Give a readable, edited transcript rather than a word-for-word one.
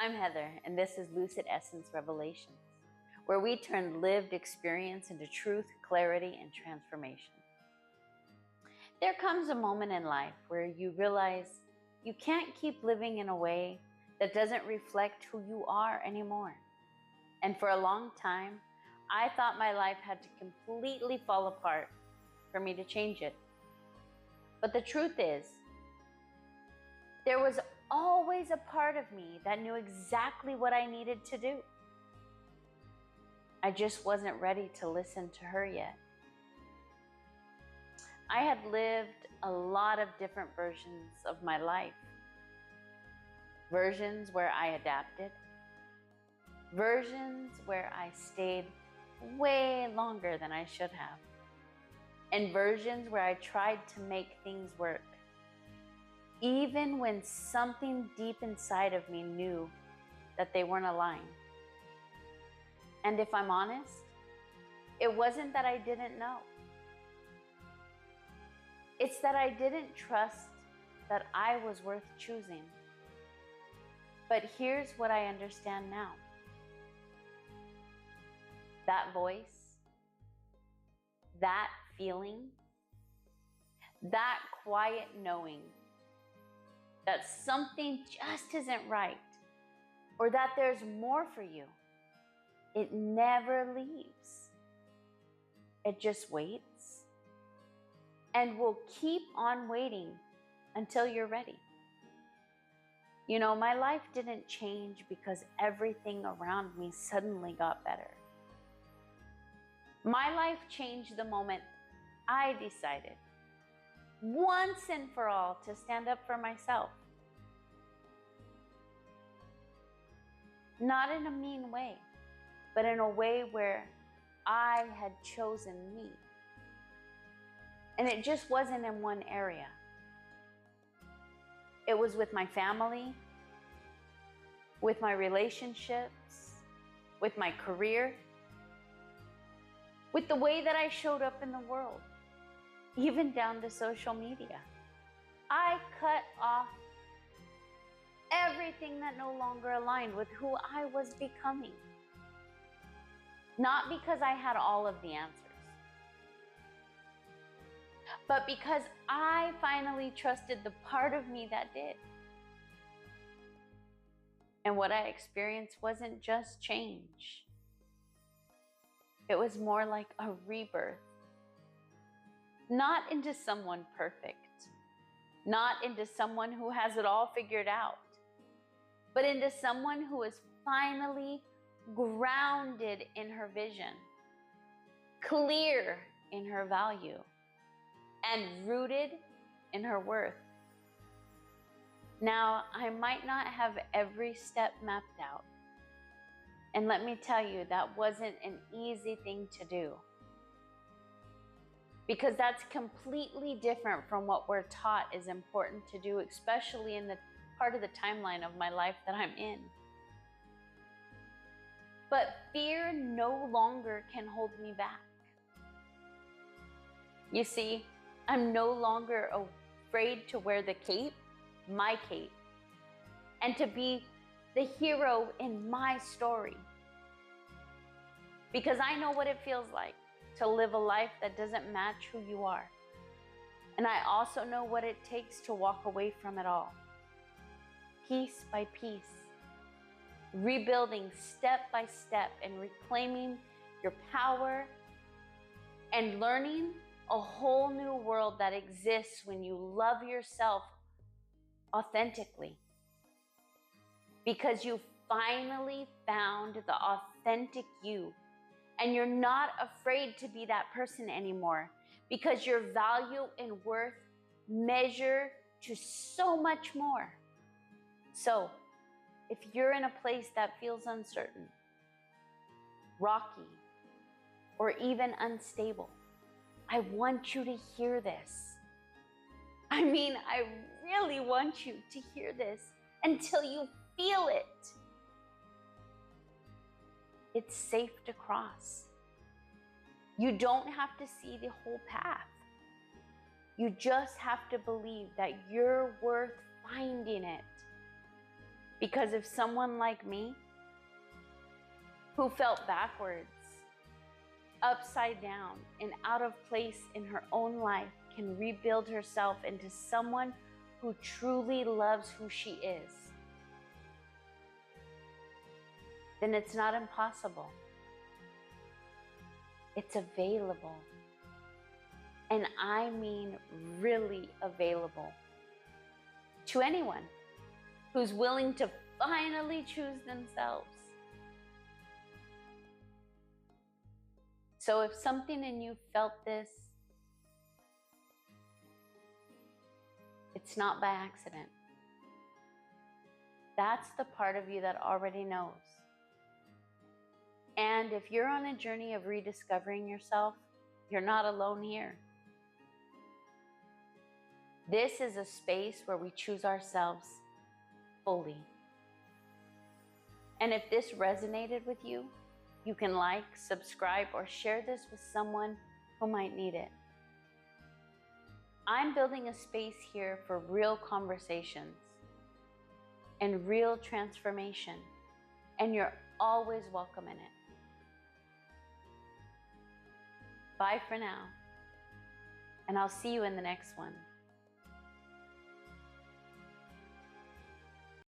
I'm Heather, and this is Lucid Essence Revelations, where we turn lived experience into truth, clarity, and transformation. There comes a moment in life where you realize you can't keep living in a way that doesn't reflect who you are anymore. And for a long time, I thought my life had to completely fall apart for me to change it. But the truth is, there was always a part of me that knew exactly what I needed to do. I just wasn't ready to listen to her yet. I had lived a lot of different versions of my life. Versions where I adapted. Versions where I stayed way longer than I should have. And versions where I tried to make things work, even when something deep inside of me knew that they weren't aligned. And if I'm honest, it wasn't that I didn't know. It's that I didn't trust that I was worth choosing. But here's what I understand now. That voice, that feeling, that quiet knowing that something just isn't right, or that there's more for you, it never leaves. It just waits and will keep on waiting until you're ready. You know, my life didn't change because everything around me suddenly got better. My life changed the moment I decided once and for all to stand up for myself. Not in a mean way, but in a way where I had chosen me. And it just wasn't in one area. It was with my family, with my relationships, with my career, with the way that I showed up in the world. Even down to social media. I cut off everything that no longer aligned with who I was becoming. Not because I had all of the answers, but because I finally trusted the part of me that did. And what I experienced wasn't just change. It was more like a rebirth. Not into someone perfect, not into someone who has it all figured out, but into someone who is finally grounded in her vision, clear in her value, and rooted in her worth. Now, I might not have every step mapped out, and let me tell you, that wasn't an easy thing to do. Because that's completely different from what we're taught is important to do, especially in the part of the timeline of my life that I'm in. But fear no longer can hold me back. You see, I'm no longer afraid to wear the cape, my cape, and to be the hero in my story. Because I know what it feels like to live a life that doesn't match who you are. And I also know what it takes to walk away from it all. Piece by piece. Rebuilding step by step and reclaiming your power and learning a whole new world that exists when you love yourself authentically. Because you finally found the authentic you. And you're not afraid to be that person anymore because your value and worth measure to so much more. So, if you're in a place that feels uncertain, rocky, or even unstable, I want you to hear this. I mean, I really want you to hear this until you feel it. It's safe to cross. You don't have to see the whole path. You just have to believe that you're worth finding it. Because if someone like me, who felt backwards, upside down, and out of place in her own life, can rebuild herself into someone who truly loves who she is, then it's not impossible. It's available. And I mean really available to anyone who's willing to finally choose themselves. So if something in you felt this, it's not by accident. That's the part of you that already knows. And if you're on a journey of rediscovering yourself, you're not alone here. This is a space where we choose ourselves fully. And if this resonated with you, you can like, subscribe, or share this with someone who might need it. I'm building a space here for real conversations and real transformation, and you're always welcome in it. Bye for now, and I'll see you in the next one.